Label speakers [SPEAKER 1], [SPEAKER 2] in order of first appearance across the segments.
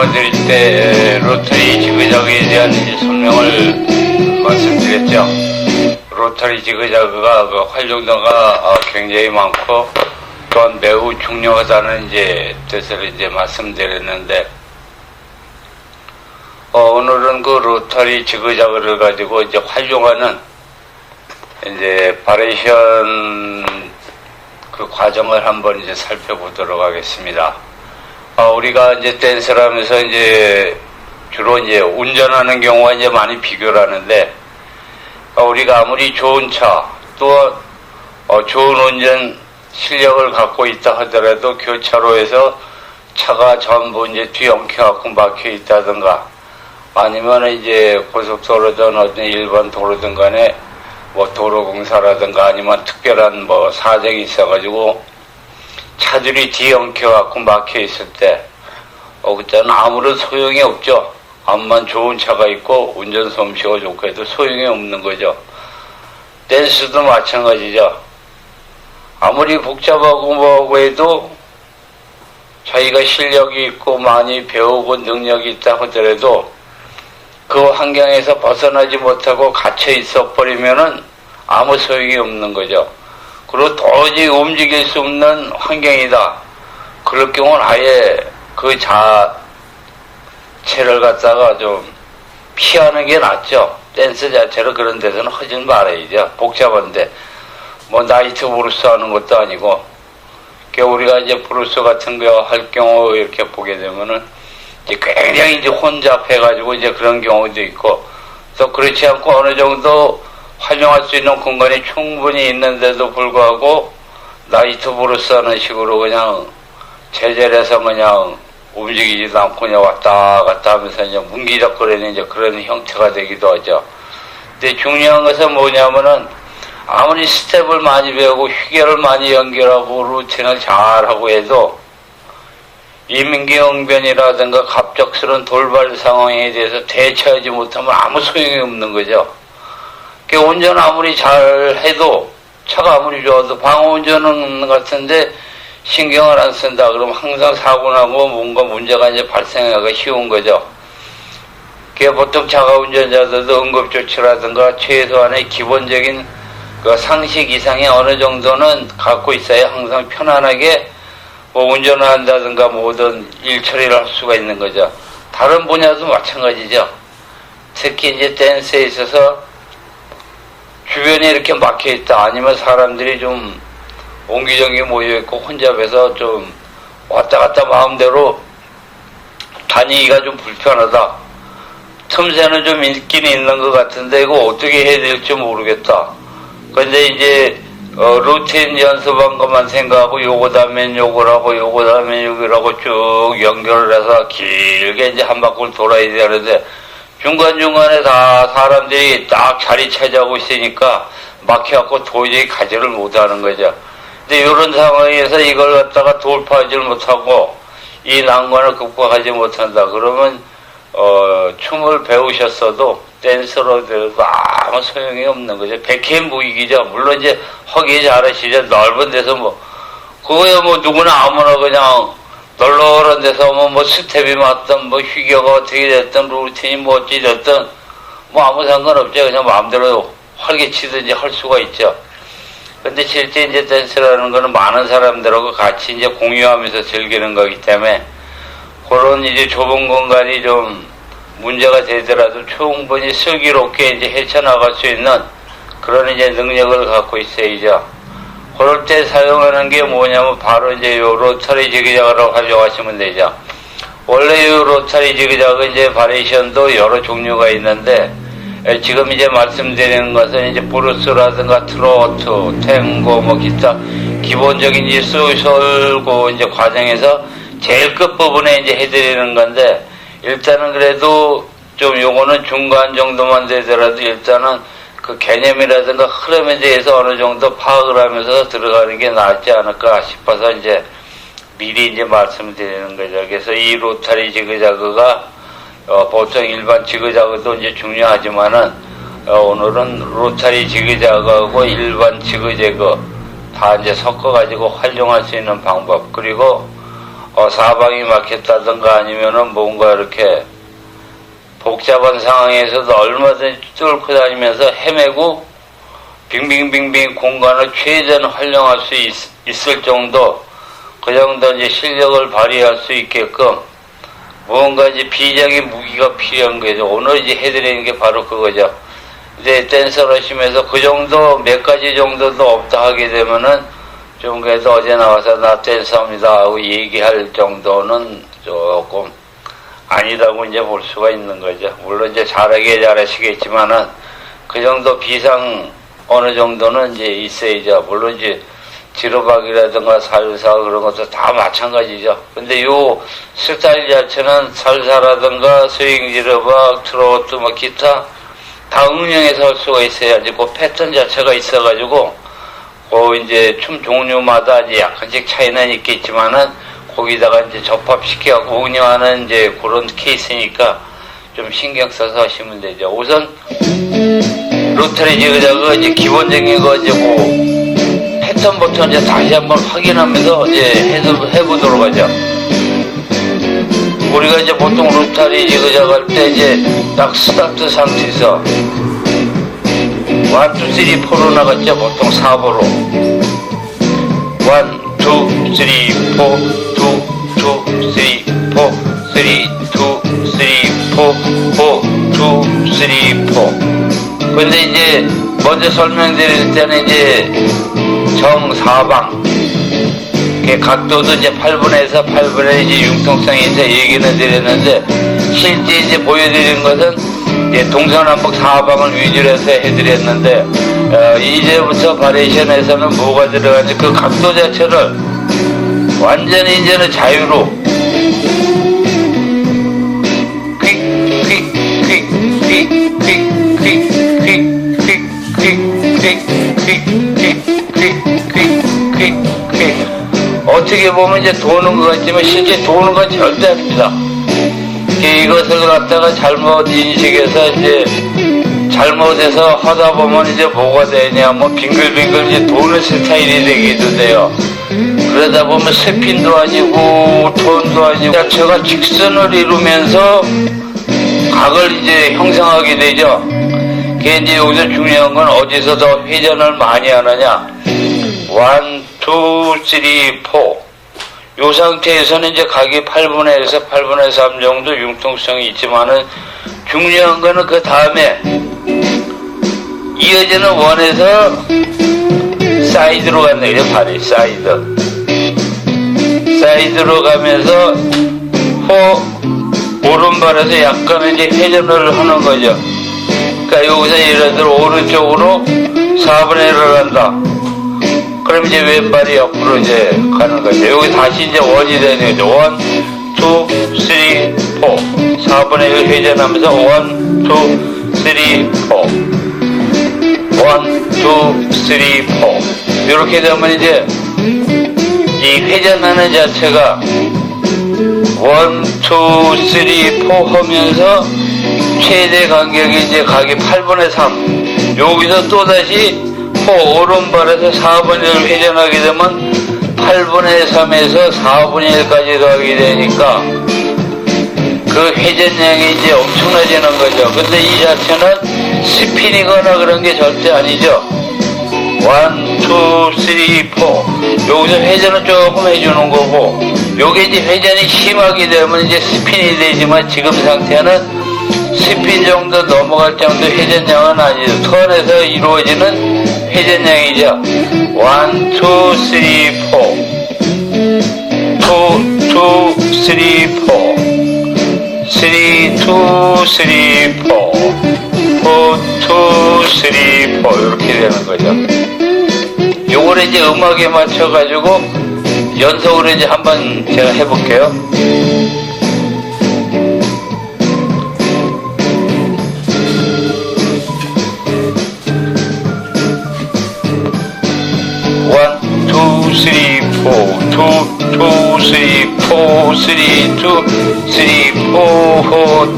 [SPEAKER 1] 드릴 때 로터리 지그자그에 대한 이제 설명을 말씀드렸죠. 로터리 지그자그가 그 활용도가 굉장히 많고 또한 매우 중요하다는 이제 뜻을 이제 말씀드렸는데, 오늘은 그 로터리 지그자그를 가지고 이제 활용하는 이제 바리에이션 그 과정을 한번 이제 살펴보도록 하겠습니다. 우리가 이제 댄스를 하면서 이제 주로 이제 운전하는 경우가 이제 많이 비교를 하는데, 우리가 아무리 좋은 차, 또 좋은 운전 실력을 갖고 있다 하더라도 교차로에서 차가 전부 이제 뒤엉켜갖고 막혀 있다든가, 아니면 이제 고속도로든 어떤 일반 도로든 간에 뭐 도로공사라든가 아니면 특별한 뭐 사정이 있어가지고 차들이 뒤엉켜갖고 막혀 있을 때, 그때는 아무런 소용이 없죠. 암만 좋은 차가 있고 운전 솜씨가 좋고 해도 소용이 없는 거죠. 댄스도 마찬가지죠. 아무리 복잡하고 뭐하고 해도 자기가 실력이 있고 많이 배우고 능력이 있다 하더라도 그 환경에서 벗어나지 못하고 갇혀 있어 버리면은 아무 소용이 없는 거죠. 그리고 도저히 움직일 수 없는 환경이다. 그럴 경우는 아예 그 자체를 갖다가 좀 피하는 게 낫죠. 댄스 자체를 그런 데서는 하지 말아야죠. 복잡한데 뭐 나이트 브루스 하는 것도 아니고, 우리가 이제 브루스 같은 거 할 경우 이렇게 보게 되면은 이제 굉장히 이제 혼잡해가지고 이제 그런 경우도 있고, 또 그렇지 않고 어느 정도 활용할 수 있는 공간이 충분히 있는데도 불구하고 나이트 브루스 하는 식으로 그냥 제자리에서 그냥 움직이지도 않고 그냥 왔다 갔다 하면서 이제 뭉기적거리는 이제 그런 형태가 되기도 하죠. 근데 중요한 것은 뭐냐면은 아무리 스텝을 많이 배우고 휘계를 많이 연결하고 루틴을 잘하고 해도 임기응변이라든가 갑작스러운 돌발 상황에 대해서 대처하지 못하면 아무 소용이 없는 거죠. 운전 아무리 잘해도 차가 아무리 좋아도 방어 운전은 같은데 신경을 안 쓴다 그러면 항상 사고 나고 뭔가 문제가 이제 발생하기가 쉬운 거죠. 보통 자가 운전자들도 응급조치라든가 최소한의 기본적인 그 상식 이상의 어느 정도는 갖고 있어야 항상 편안하게 뭐 운전을 한다든가 모든 일 처리를 할 수가 있는 거죠. 다른 분야도 마찬가지죠. 특히 이제 댄스에 있어서 주변에 이렇게 막혀 있다, 아니면 사람들이 좀 옹기종기 모여있고 혼잡해서 좀 왔다 갔다 마음대로 다니기가 좀 불편하다. 틈새는 좀 있긴 있는 것 같은데 이거 어떻게 해야 될지 모르겠다. 근데 이제 루틴 연습한 것만 생각하고 요거 다음엔 요걸 하고 요거 다음엔 요걸 하고 쭉 연결을 해서 길게 이제 한 바퀴를 돌아야 되는데 중간중간에 다 사람들이 딱 자리 차지하고 있으니까 막혀갖고 도저히 가지를 못하는 거죠. 근데 이런 상황에서 이걸 갖다가 돌파하지를 못하고 이 난관을 극복하지 못한다. 그러면 춤을 배우셨어도 댄서로도 아무 소용이 없는 거죠. 백해무익이죠. 물론 이제 허기 잘하시죠. 넓은 데서 그거야 누구나 아무나 그냥 널널한 데서 뭐 스텝이 맞든 뭐 휘겨가 어떻게 됐든 루틴이 뭐 어찌 됐든 뭐 아무 상관없죠. 그냥 마음대로 활개치든지 할 수가 있죠. 근데 실제 이제 댄스라는 거는 많은 사람들하고 같이 이제 공유하면서 즐기는 거기 때문에 그런 이제 좁은 공간이 좀 문제가 되더라도 충분히 슬기롭게 이제 헤쳐나갈 수 있는 그런 이제 능력을 갖고 있어야죠. 그럴 때 사용하는 게 뭐냐면 바로 이제 요 로터리 지그자그를 활용하시면 되죠. 원래 요 로터리 지그자그 이제 바리에이션도 여러 종류가 있는데, 지금 이제 말씀드리는 것은 이제 브루스라든가 트로트, 탱고, 뭐 기타 기본적인 이제 소셜고 이제 과정에서 제일 끝부분에 이제 해드리는 건데, 일단은 그래도 좀 요거는 중간 정도만 되더라도 일단은 그 개념이라든가 흐름에 대해서 어느 정도 파악을 하면서 들어가는 게 낫지 않을까 싶어서 이제 미리 이제 말씀드리는 거죠. 그래서 이 로터리 지그자그가 보통 일반 지그자그도 이제 중요하지만은 오늘은 로터리 지그자그하고 일반 지그재그 다 이제 섞어가지고 활용할 수 있는 방법, 그리고 사방이 막혔다든가 아니면은 뭔가 이렇게 복잡한 상황에서도 얼마든지 뚫고 다니면서 헤매고 빙빙빙빙 공간을 최대한 활용할 수 있을 정도, 그 정도 이제 실력을 발휘할 수 있게끔 뭔가 이제 비장의 무기가 필요한 거죠. 오늘 이제 해드리는 게 바로 그거죠. 이제 댄서를 하시면서 그 정도 몇 가지 정도도 없다 하게 되면은 좀 그래도 어제 나와서 나 댄서입니다 하고 얘기할 정도는 조금 아니다고 이제 볼 수가 있는 거죠. 물론 이제 잘하시겠지만은 그 정도 비상 어느 정도는 이제 있어야죠. 물론 이제 지루박이라든가 살사 그런 것도 다 마찬가지죠. 근데 요 스타일 자체는 살사라든가 스윙 지루박, 트로트, 뭐 기타 다 응용해서 할 수가 있어야지. 그 패턴 자체가 있어가지고 그 이제 춤 종류마다 이제 약간씩 차이는 있겠지만은 거기다가 이제 접합시켜갖고 응용하는 이제 그런 케이스니까 좀 신경 써서 하시면 되죠. 우선 로터리 지그자그 이제 기본적인 거 이제 뭐 패턴부터 이제 다시 한번 확인하면서 이제 해보도록 하죠. 우리가 이제 보통 로터리 지그자그 할 때 이제 딱 스타트 상태에서 1, 2, 3, 4로 나갔죠. 보통 4보로 1, 2, 3, 4, 2, 2, 3, 4, 3, 2, 3, 4, 4, 2, 3, 4. 근데 이제 먼저 설명드릴 때는 이제 정사방 각도도 이제 8분에서 8분의 이제 융통성에서 얘기는 드렸는데 실제 이제 보여드린 것은 이제 동서남북 사방을 위주로 해서 해드렸는데 이제부터 바리에이션에서는 뭐가 들어가는지 그 각도 자체를 완전히 이제는 자유로 어떻게 보면 이제 도는 것 같지만 실제 도는 건 절대 아닙니다. 이것을 갖다가 잘못 인식해서 이제 잘못해서 하다 보면 이제 뭐가 되냐면 빙글빙글 이제 도는 스타일이 되기도 돼요. 그러다 보면 스핀도 아니고 톤도 아니고 자체가 직선을 이루면서 각을 이제 형성하게 되죠. 그게 이제 여기서 중요한 건 어디서 더 회전을 많이 하느냐. 1, 2, 3, 4. 요 상태에서는 이제 각이 8분의 1에서 8분의 3 정도 융통성이 있지만은 중요한 거는 그 다음에 이어지는 원에서 사이드로 간다. 그죠? 발이 사이드. 사이드로 가면서 오른발에서 약간 이제 회전을 하는 거죠. 그러니까 여기서 예를 들어 오른쪽으로 4분의 1을 한다. 그럼 이제 왼발이 옆으로 이제 가는 거죠. 여기 다시 이제 원이 되는 거죠. 1, 2, 3, 4. 4분의 1 회전하면서 1, 2, 3, 4. 1, 2, 3, 4. 이렇게 되면 이제 이 회전하는 자체가 1, 2, 3, 4 하면서 최대 간격이 이제 각이 8분의 3. 여기서 또다시 오른발에서 4분의 1 회전하게 되면 8분의 3에서 4분의 1까지 더하게 되니까 그 회전량이 이제 엄청나지는 거죠. 근데 이 자체는 스핀이거나 그런 게 절대 아니죠. 1, 2, 3, 4. 여기서 회전은 조금 해주는 거고, 요게 이제 회전이 심하게 되면 이제 스핀이 되지만 지금 상태는 스핀 정도 넘어갈 정도 회전량은 아니죠. 턴에서 이루어지는 회전량이죠. 1, 2, 3, 4. 2, 2, 3, 4. 3, 2, 3, 4. 4, 2, 3, 4. 이렇게 되는 거죠. 요거를 이제 음악에 맞춰가지고 연속으로 이제 한번 제가 해볼게요. Three, four, 2, 2, 3, 4, 3, 2, 3, 4, 2,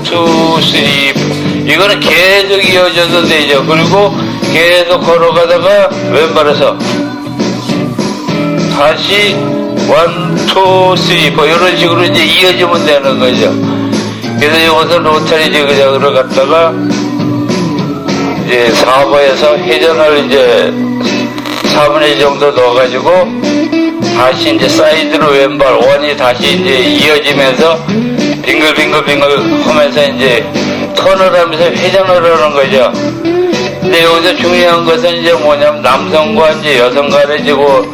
[SPEAKER 1] 3, 4. 이거는 계속 이어져도 되죠. 그리고 계속 걸어가다가 왼발에서 다시 1, 원, 투, 쓰리, 포 이런 식으로 이제 이어지면 되는 거죠. 그래서 이것은 로터리 지그재그를 갖다가 이제 4번에서 회전을 이제 4분의 1 정도 넣어가지고 다시 이제 사이드로 왼발 원이 다시 이제 이어지면서 빙글빙글 하면서 이제 턴을 하면서 회전을 하는 거죠. 근데 여기서 중요한 것은 이제 뭐냐면 남성과 이제 여성 간의 지고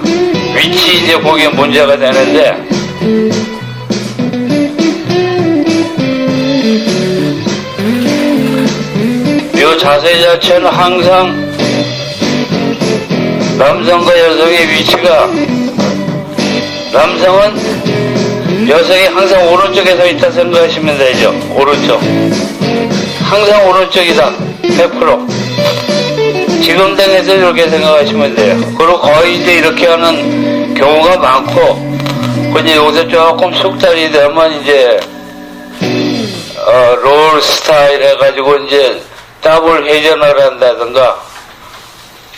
[SPEAKER 1] 위치 이제 거기에 문제가 되는데 이 자세 자체는 항상 남성과 여성의 위치가 남성은 여성이 항상 오른쪽에 서 있다 생각하시면 되죠. 오른쪽 항상 오른쪽이다 100% 지금 등에서 이렇게 생각하시면 돼요. 그리고 거의 이제 이렇게 하는 경우가 많고 근데 여기서 조금 숙달이 되면 이제 롤 스타일 해가지고 이제 더블 회전을 한다든가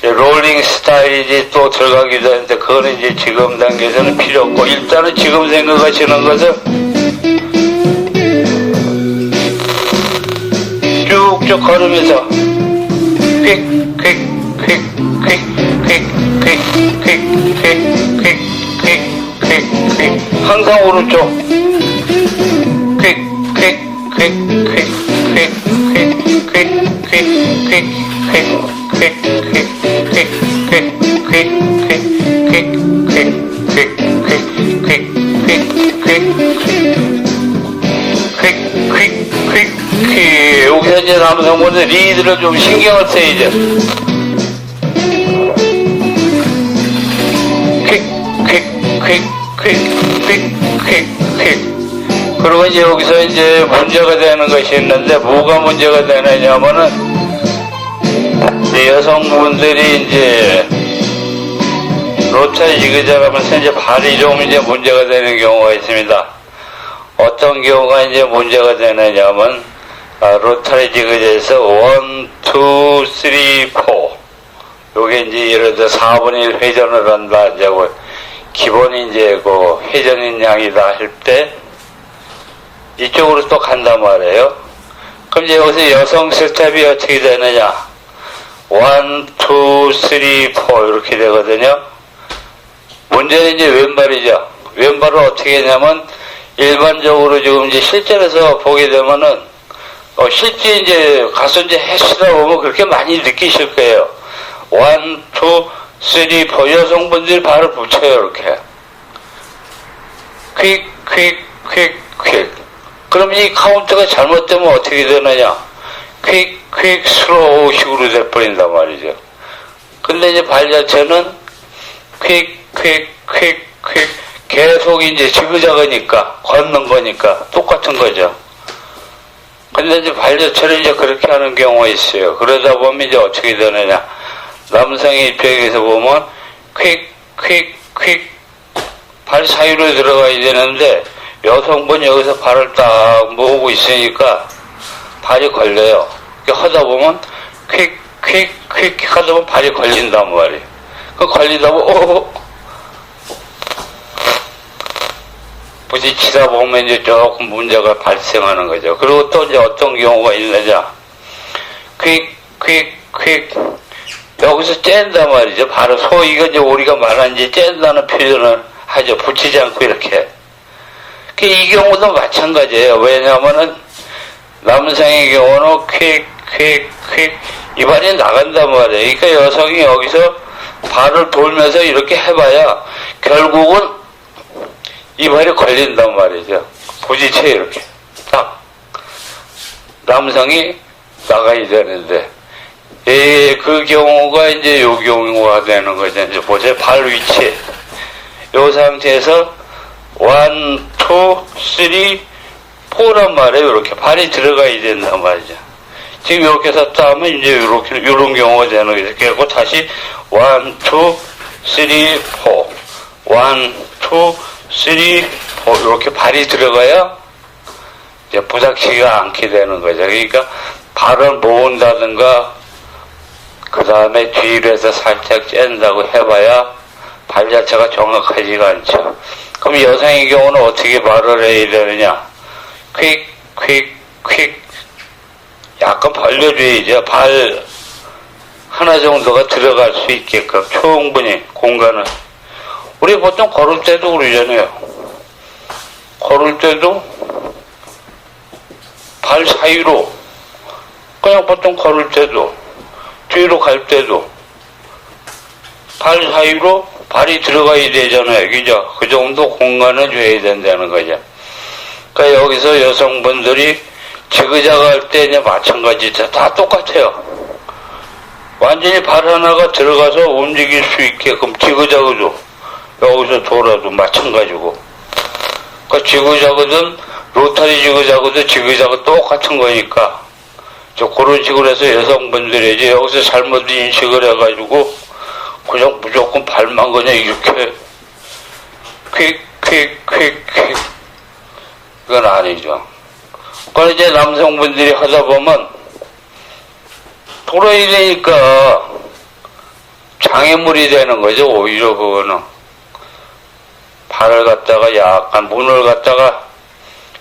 [SPEAKER 1] 롤링 스타일이 또 들어가기도 하는데 그거는 이제 지금 단계에서는 필요 없고 일단은 지금 생각하시는 것은 쭉쭉 걸으면서 퀵 항상 오른쪽 여기서 이제 남성분들 리드를 좀 신경을 써야죠. 그리고 이제 여기서 이제 문제가 되는 것이 있는데 뭐가 문제가 되느냐면은 이제 여성분들이 이제 로타리 지그재그 하면서 이제 발이 좀 이제 문제가 되는 경우가 있습니다. 어떤 경우가 이제 문제가 되느냐면 로타리 지그재그에서 1, 2, 3, 4 요게 이제 예를 들어 4분의 1 회전을 한다 하자고 기본이 이제 그 회전인 양이다 할 때 이쪽으로 또 간단 말이에요. 그럼 이제 여기서 여성 스텝이 어떻게 되느냐 1, 2, 3, 4 이렇게 되거든요. 문제는 이제 왼발이죠. 왼발을 어떻게 하냐면 일반적으로 지금 이제 실전에서 보게 되면은 실제 이제 가서 이제 해시다 보면 그렇게 많이 느끼실 거예요. 1, 2, 3, 4 여성분들이 발을 붙여요 이렇게. 퀵. 그럼 이 카운트가 잘못되면 어떻게 되느냐? 퀵, 슬로우 식으로 돼버린단 말이죠. 근데 이제 발 자체는 퀵 계속 이제 지그자그니까 걷는 거니까 똑같은 거죠. 근데 이제 발 자체를 이제 그렇게 하는 경우가 있어요. 그러다 보면 이제 어떻게 되느냐? 남성의 입장에서 보면 퀵 발 사이로 들어가야 되는데 여성분 여기서 발을 딱 모으고 있으니까 발이 걸려요. 이렇게 하다 보면 퀵 하다 보면 발이 걸린단 말이에요. 그 걸리다 보면 부딪히다 보면 이제 조금 문제가 발생하는 거죠. 그리고 또 이제 어떤 경우가 있느냐. 퀵 여기서 짠단 말이죠. 바로 소위가 이제 우리가 말한 이제 짠다는 표현을 하죠. 붙이지 않고 이렇게. 이 경우도 마찬가지예요. 왜냐하면은 남성의 경우는 퀵 이 발이 나간단 말이에요. 그러니까 여성이 여기서 발을 돌면서 이렇게 해봐야 결국은 이 발이 걸린단 말이죠. 부딪혀 이렇게 딱 남성이 나가야 되는데 그 경우가 이제 요 경우가 되는 거죠. 이제 보세요. 발 위치 요 상태에서 1, 2, 3, 4란 말이에요. 이렇게 발이 들어가야 된단 말이죠. 지금 이렇게 섰다 하면 이제 이렇게 이런 경우가 되는 거죠. 그리고 다시 1, 2, 3, 4 1, 2, 3, 4 이렇게 발이 들어가야 이제 부닥치지가 않게 되는 거죠. 그러니까 발을 모은다든가 그 다음에 뒤로 해서 살짝 짠다고 해봐야 발 자체가 정확하지가 않죠. 그럼 여성의 경우는 어떻게 발을 해야 되느냐? 퀵, 퀵, 퀵. 약간 벌려줘야죠. 발 하나 정도가 들어갈 수 있게끔 충분히 공간을. 우리 보통 걸을 때도 그러잖아요. 걸을 때도 발 사이로, 그냥 보통 걸을 때도, 뒤로 갈 때도 발 사이로 발이 들어가야 되잖아요. 그죠? 그 정도 공간을 줘야 된다는 거죠. 그러니까 여기서 여성분들이 지그자그 할 때 이제 마찬가지 다 똑같아요. 완전히 발 하나가 들어가서 움직일 수 있게끔 지그자그도 여기서 돌아도 마찬가지고. 그러니까 지그자그든 로타리 지그자그도 지그자그 똑같은 거니까 그런 식으로 해서 여성분들이 이제 여기서 잘못 인식을 해가지고 그냥 무조건 발만 그냥 이렇게 퀵 이건 아니죠. 그러니까 이제 남성분들이 하다 보면 돌아야 되니까 장애물이 되는 거죠. 오히려 그거는 발을 갖다가 약간 문을 갖다가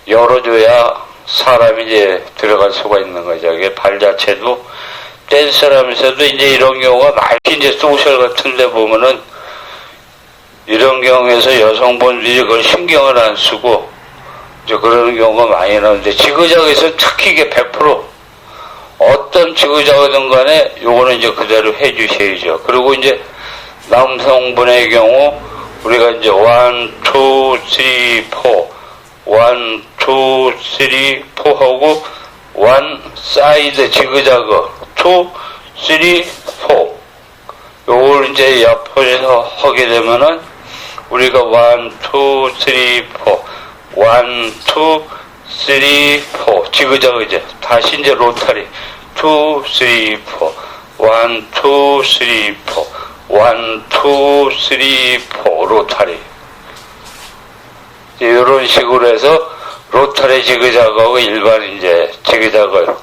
[SPEAKER 1] 열어줘야 사람이 이제 들어갈 수가 있는 거죠. 이게 발 자체도 댄스라면서도 이제 이런 경우가 많이 이제 소셜 같은 데 보면은 이런 경우에서 여성분들이 그걸 신경을 안 쓰고 이제 그러는 경우가 많이 나오는데 지그자그에서 특히 이게 100% 어떤 지그자그든 간에 요거는 이제 그대로 해 주셔야죠. 그리고 이제 남성분의 경우 우리가 이제 1, 2, 3, 4 1, 2, 3, 4 하고 1 사이드 지그자그 2, 3, 4 요걸 이제 옆에서 하게 되면은 우리가 1, 2, 3, 4 1, 2, 3, 4 지그자그죠. 다시 이제 로타리 2, 3, 4 1, 2, 3, 4 1, 2, 3, 4 로타리 이런 식으로 해서 로타리 지그자그하고 일반 이제 지그자그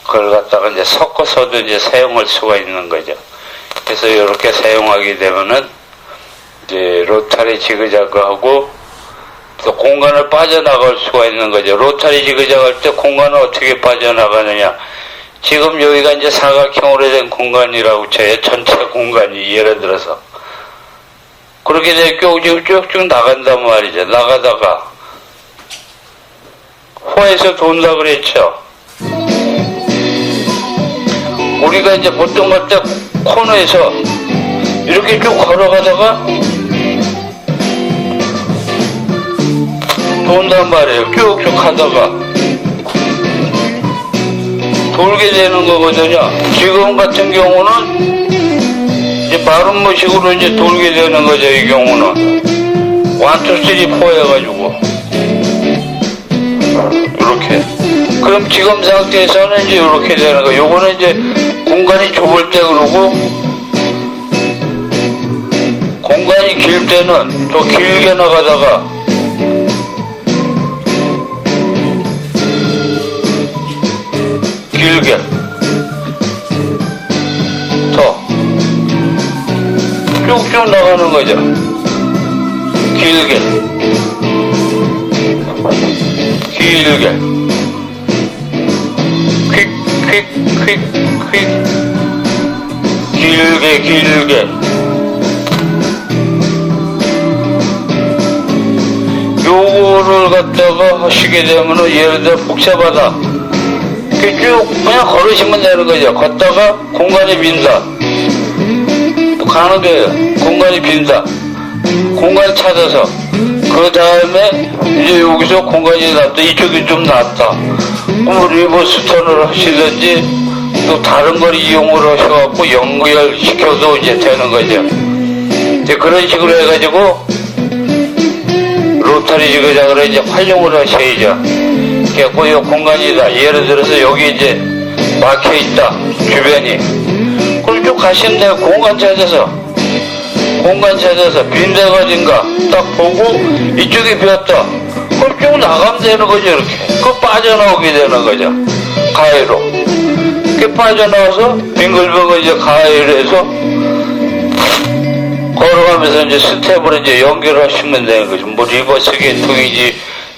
[SPEAKER 1] 그걸 갖다가 이제 섞어서도 이제 사용할 수가 있는 거죠. 그래서 이렇게 사용하게 되면은 이제 로타리 지그자그하고 또 공간을 빠져나갈 수가 있는 거죠. 로타리 지그자그 할 때 공간을 어떻게 빠져나가느냐. 지금 여기가 이제 사각형으로 된 공간이라고 쳐요. 전체 공간이 예를 들어서. 그렇게 되면 쭉쭉 나간단 말이죠. 나가다가 호에서 돈다 그랬죠. 우리가 이제 보통 갈 때 코너에서 이렇게 쭉 걸어가다가 돈단 말이에요. 쭉쭉 가다가 돌게 되는 거거든요. 지금 같은 경우는 이제 마른 모식으로 이제 돌게 되는 거죠. 이 경우는 1, 2, 3, 4 해가지고 이렇게. 그럼 지금 상태에서는 이제 이렇게 되는 거. 요거는 이제 공간이 좁을 때 그러고 공간이 길 때는 더 길게 나가다가 길게 더 쭉쭉 나가는 거죠. 길게 퀵 길게 요거를 갖다가 하시게 되면은 예를 들어 복잡하다 쭉 그냥 걸으시면 되는 거죠. 걷다가 공간이 빈다 가는 거예요. 공간이 빈다 공간 찾아서 그 다음에 이제 여기서 공간이 났다 이쪽이 좀 났다 그럼 리버스 턴을 하시든지 또 다른 걸 이용을 하셔갖고 연결시켜도 이제 되는 거죠. 이제 그런 식으로 해가지고 로타리 지그자그를 이제 활용을 하셔야죠. 그래갖고 이 공간이다. 예를 들어서 여기 이제 막혀있다. 주변이. 그럼 쭉 가시면 돼요. 공간 찾아서 빈 데가 어딘가 딱 보고 이쪽이 비었다. 그럼 쭉 나가면 되는 거죠. 이렇게. 그 빠져나오게 되는 거죠. 가해로. 이렇게 빠져나와서 빙글빙글 이제 가해로 해서 걸어가면서 이제 스텝으로 이제 연결하시면 되는 거죠. 뭐 리버스 계통이지,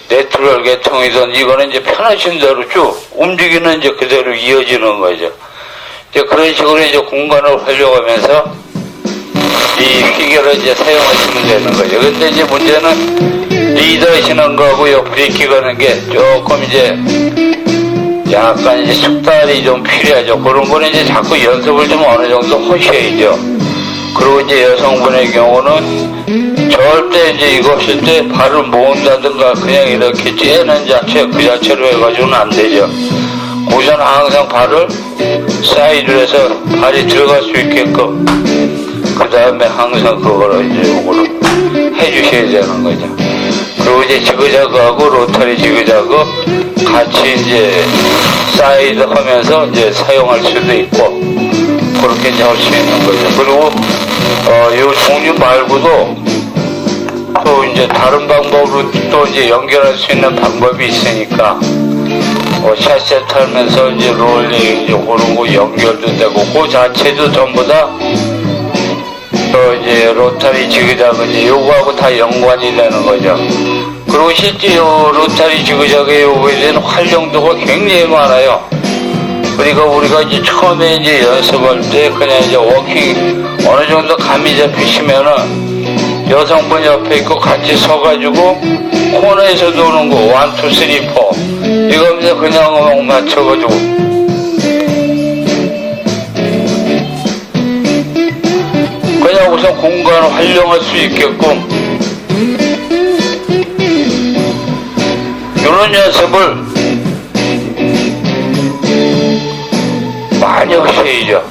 [SPEAKER 1] 내추럴 계통이든 이거는 이제 편하신 대로 쭉 움직이는 이제 그대로 이어지는 거죠. 이제 그런 식으로 이제 공간을 활용하면서 이 기계를 이제 사용하시면 되는 거죠. 근데 이제 문제는 리더 하시는 거하고 요 브레이크 가는 게 조금 이제 약간 이제 숙달이 좀 필요하죠. 그런 거는 이제 자꾸 연습을 좀 어느 정도 하셔야죠. 그리고 이제 여성분의 경우는 절대 이제 이거 쓸 때 발을 모은다든가 그냥 이렇게 째는 자체 그 자체로 해가지고는 안 되죠. 우선 항상 발을 사이드로 해서 발이 들어갈 수 있게끔 그 다음에 항상 그거를 이제 요거를 해주셔야 되는 거죠. 그리고 이제 지그자그하고 로터리 지그자그 같이 이제 사이드 하면서 이제 사용할 수도 있고 그렇게 이제 할 수 있는 거죠. 그리고 이 종류 말고도 또 이제 다른 방법으로 또 이제 연결할 수 있는 방법이 있으니까 샷셋 하면서 이제 롤링 이제 그런 거 연결도 되고 그 자체도 전부 다 이제 로타리 지그자그 이제 요거하고 다 연관이 되는 거죠. 그리고 실제 요 로타리 지그자그의 요거에 대한 활용도가 굉장히 많아요. 그러니까 우리가 이제 처음에 이제 연습할 때 그냥 이제 워킹 어느 정도 감이 잡히시면은 여성분 옆에 있고 같이 서가지고 코너에서 도는 거 1, 2, 3, 4 이거 이제 그냥 맞춰가지고 그냥 우선 공간을 활용할 수 있게끔 이런 연습을 많이 하셔야죠.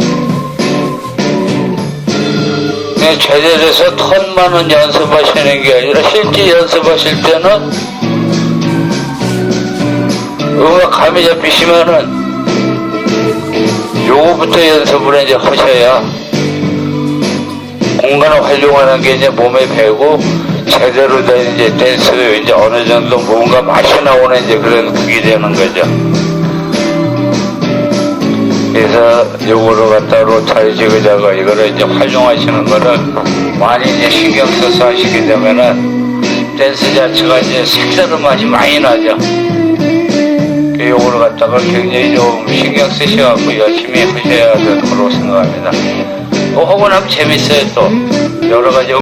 [SPEAKER 1] 그냥 제대로 해서 턴만은 연습하시는 게 아니라 실제 연습하실 때는 음악 감이 잡히시면은 요거부터 연습을 이제 하셔야 공간을 활용하는 게 이제 몸에 배고 제대로 된 이제 댄스도 이제 어느 정도 뭔가 맛이 나오는 이제 그런 그게 되는 거죠. 그래서 요거를 갖다 로타리 지그자그 이거를 이제 활용하시는 거를 많이 이제 신경 써서 하시게 되면은 댄스 자체가 이제 색다른 맛이 많이 나죠. 요거를 갖다가 굉장히 좀 신경 쓰셔갖고 열심히 하셔야 될 거로 생각합니다. 하고 나면 재밌어요 또 여러 가지